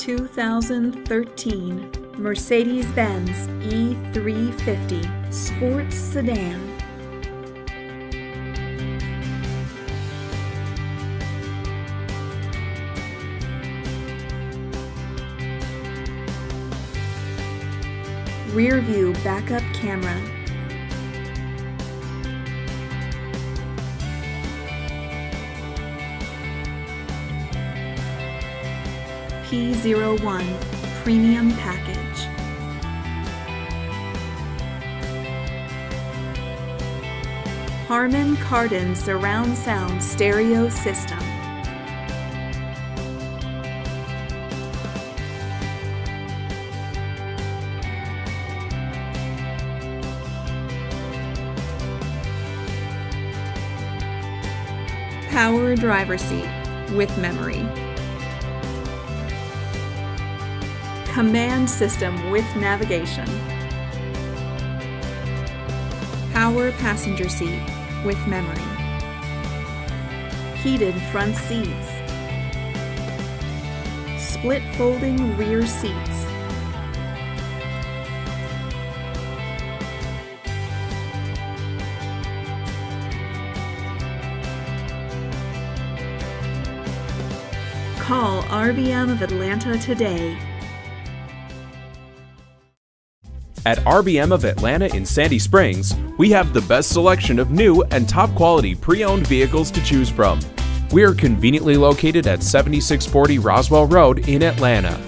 2013 Mercedes-Benz E350 Sports Sedan. Rear view backup camera. P01 Premium Package. Harman Kardon Surround Sound Stereo System. Power driver seat with memory. Command system with navigation. Power passenger seat with memory. Heated front seats. Split folding rear seats. Call RBM of Atlanta today. At RBM of Atlanta in Sandy Springs, we have the best selection of new and top quality pre-owned vehicles to choose from. We are conveniently located at 7640 Roswell Road in Atlanta.